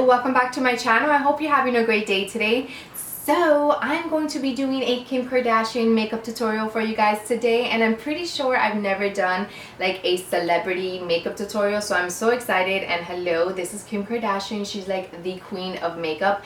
welcome back to my channel. I hope you're having a great day today. So I'm going to be doing a Kim Kardashian makeup tutorial for you guys today, and I'm pretty sure I've never done like a celebrity makeup tutorial, so I'm so excited. And hello, this is Kim Kardashian. She's like the queen of makeup.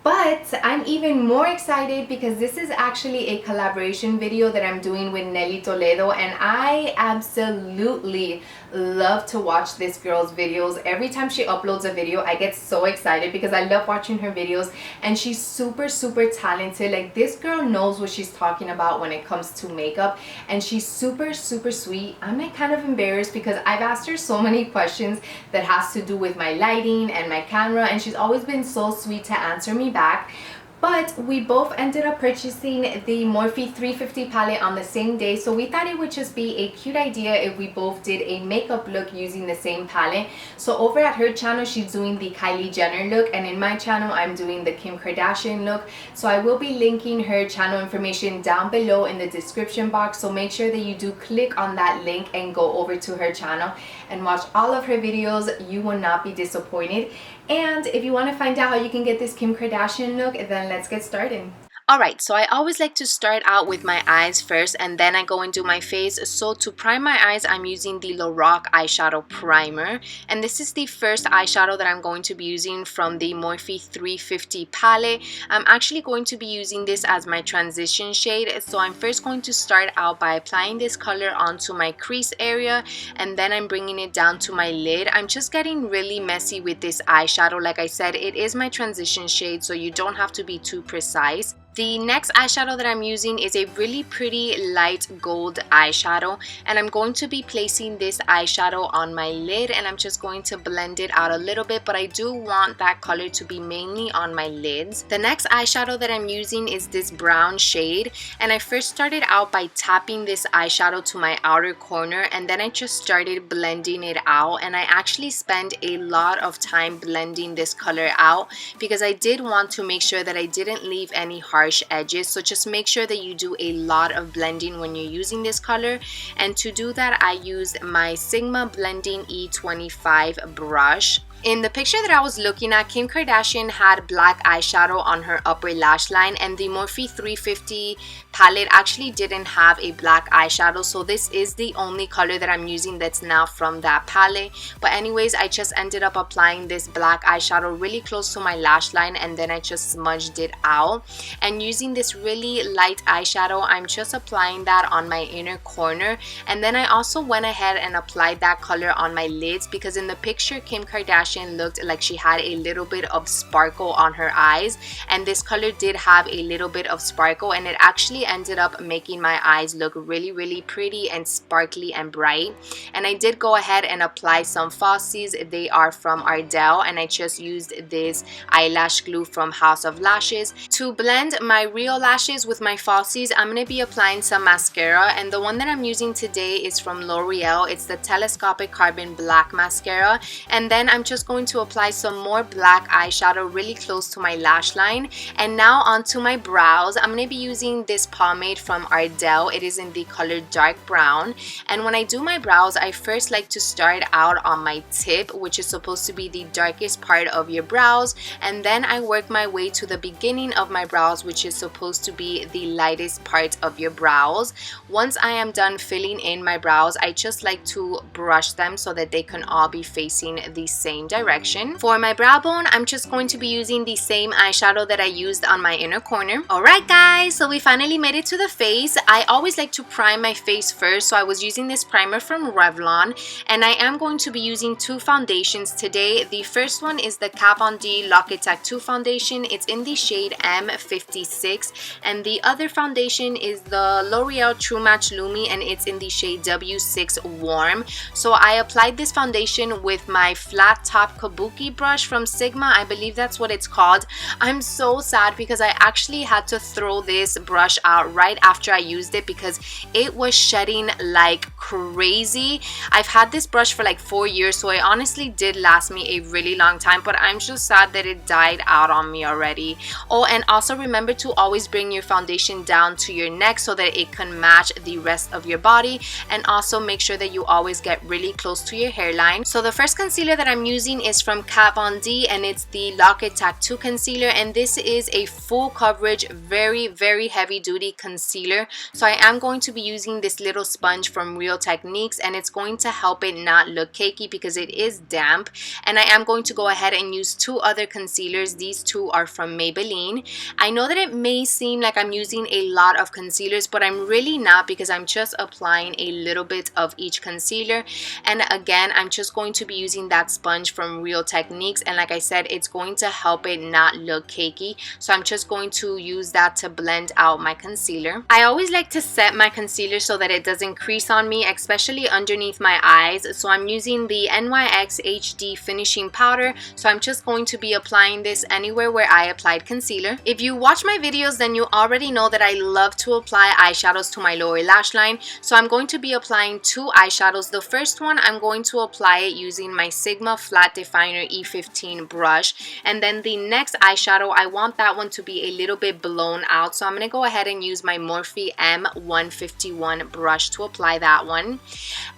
But I'm even more excited because this is actually a collaboration video that I'm doing with Nelly Toledo, and I absolutely love to watch this girl's videos. Every time she uploads a video, I get so excited because I love watching her videos, and she's super talented. Like, this girl knows what she's talking about when it comes to makeup, and she's super sweet. I'm like kind of embarrassed because I've asked her so many questions that has to do with my lighting and my camera, and she's always been so sweet to answer me back. But we both ended up purchasing the Morphe 350 palette on the same day, so we thought it would just be a cute idea if we both did a makeup look using the same palette. So over at her channel, she's doing the Kylie Jenner look, and in my channel, I'm doing the Kim Kardashian look. So I will be linking her channel information down below in the description box, so make sure that you do click on that link and go over to her channel and watch all of her videos. You will not be disappointed. And if you want to find out how you can get this Kim Kardashian look, then let's get started. Alright, so I always like to start out with my eyes first, and then I go into my face. So to prime my eyes, I'm using the Lorac eyeshadow primer, and this is the first eyeshadow that I'm going to be using from the Morphe 350 palette. I'm actually going to be using this as my transition shade. So I'm first going to start out by applying this color onto my crease area, and then I'm bringing it down to my lid. I'm just getting really messy with this eyeshadow. Like I said, it is my transition shade, so you don't have to be too precise. The next eyeshadow that I'm using is a really pretty light gold eyeshadow, and I'm going to be placing this eyeshadow on my lid, and I'm just going to blend it out a little bit, but I do want that color to be mainly on my lids. The next eyeshadow that I'm using is this brown shade, and I first started out by tapping this eyeshadow to my outer corner, and then I just started blending it out, and I actually spent a lot of time blending this color out because I did want to make sure that I didn't leave any harsh edges. So just make sure that you do a lot of blending when you're using this color, and to do that I used my Sigma Blending E25 brush. In the picture that I was looking at, Kim Kardashian had black eyeshadow on her upper lash line, and the Morphe 350 palette actually didn't have a black eyeshadow, so this is the only color that I'm using that's not from that palette. But anyways, I just ended up applying this black eyeshadow really close to my lash line, and then I just smudged it out. And using this really light eyeshadow, I'm just applying that on my inner corner, and then I also went ahead and applied that color on my lids because in the picture Kim Kardashian looked like she had a little bit of sparkle on her eyes, and this color did have a little bit of sparkle, and it actually ended up making my eyes look really pretty and sparkly and bright. And I did go ahead and apply some falsies. They are from Ardell, and I just used this eyelash glue from House of Lashes. To blend my real lashes with my falsies, I'm going to be applying some mascara, and the one that I'm using today is from Loreal. It's the Telescopic Carbon Black Mascara, and then I'm just going to apply some more black eyeshadow really close to my lash line. And now onto my brows. I'm going to be using this pomade from Ardell. It is in the color dark brown, and when I do my brows, I first like to start out on my tip, which is supposed to be the darkest part of your brows, and then I work my way to the beginning of my brows, which is supposed to be the lightest part of your brows. Once I am done filling in my brows, I just like to brush them so that they can all be facing the same direction. For my brow bone, I'm just going to be using the same eyeshadow that I used on my inner corner. Alright guys, so we finally made it to the face. I always like to prime my face first, so I was using this primer from Revlon, and I am going to be using two foundations today. The first one is the Kat Von D Lock It Tattoo foundation. It's in the shade M56, and the other foundation is the L'Oreal True Match LUmi, and it's in the shade W6 Warm. So I applied this foundation with my flat top kabuki brush from Sigma. I believe that's what it's called. I'm so sad because I actually had to throw this brush out right after I used it because it was shedding like crazy. I've had this brush for like 4 years, so it honestly did last me a really long time, but I'm just sad that it died out on me already. Oh, and also remember remember to always bring your foundation down to your neck so that it can match the rest of your body, and also make sure that you always get really close to your hairline. So the first concealer that I'm using is from Kat Von D, and it's the Lock It Tattoo Concealer, and this is a full coverage, very heavy duty concealer. So I am going to be using this little sponge from Real Techniques, and it's going to help it not look cakey because it is damp. And I am going to go ahead and use two other concealers. These two are from Maybelline. I know that it may seem like I'm using a lot of concealers, but I'm really not, because I'm just applying a little bit of each concealer. And again, I'm just going to be using that sponge from Real Techniques, and like I said, it's going to help it not look cakey. So I'm just going to use that to blend out my concealer. I always like to set my concealer so that it doesn't crease on me, especially underneath my eyes. So I'm using the NYX HD finishing powder, so I'm just going to be applying this anywhere where I applied concealer. If you watch my videos, then you already know that I love to apply eyeshadows to my lower lash line. So I'm going to be applying two eyeshadows. The first one, I'm going to apply it using my Sigma Flat Definer E15 brush, and then the next eyeshadow, I want that one to be a little bit blown out, so I'm going to go ahead and use my Morphe M151 brush to apply that one.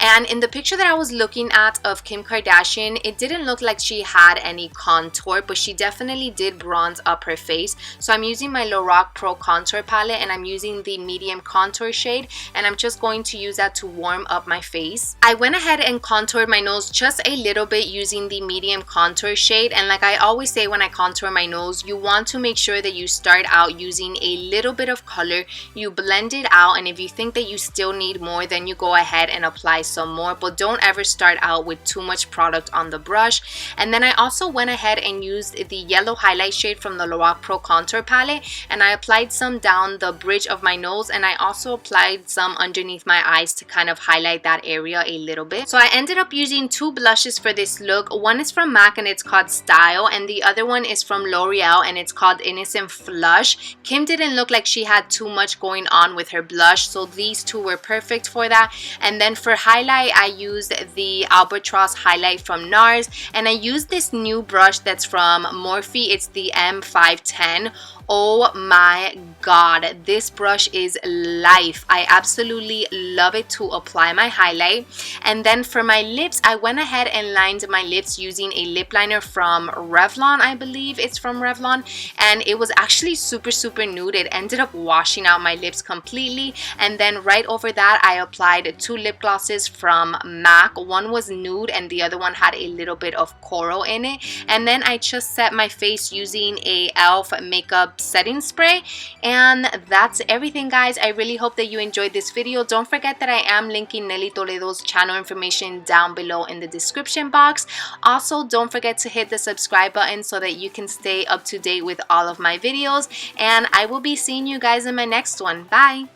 And in the picture that I was looking at of Kim Kardashian, it didn't look like she had any contour, but she definitely did bronze up her face. So I'm using my Lorac Pro Contour palette, and I'm using the medium contour shade, and I'm just going to use that to warm up my face. I went ahead and contoured my nose just a little bit using the medium contour shade, and like I always say when I contour my nose, you want to make sure that you start out using a little bit of color, you blend it out, and if you think that you still need more, then you go ahead and apply some more, but don't ever start out with too much product on the brush. And then I also went ahead and used the yellow highlight shade from the Lorac Pro Contour palette, and I applied some down the bridge of my nose, and I also applied some underneath my eyes to kind of highlight that area a little bit. So I ended up using two blushes for this look. One is from M.A.C and it's called Style, and the other one is from Loreal and it's called Innocent Flush. Kim didn't look like she had too much going on with her blush, so these two were perfect for that. And then for highlight, I used the Albatross highlight from NARS, and I used this new brush that's from Morphe. It's the M510. Oh my god, this brush is life. I absolutely love it to apply my highlight. And then for my lips, I went ahead and lined my lips using a lip liner from Revlon. I believe it's from Revlon, and it was actually super nude. It ended up washing out my lips completely. And then right over that, I applied two lip glosses from M.A.C. One was nude and the other one had a little bit of coral in it. And then I just set my face using a e.l.f. makeup setting spray, and that's everything, guys. I really hope that you enjoyed this video. Don't forget that I am linking Nelly Toledo's channel information down below in the description box. Also, don't forget to hit the subscribe button so that you can stay up to date with all of my videos, and I will be seeing you guys in my next one. Bye.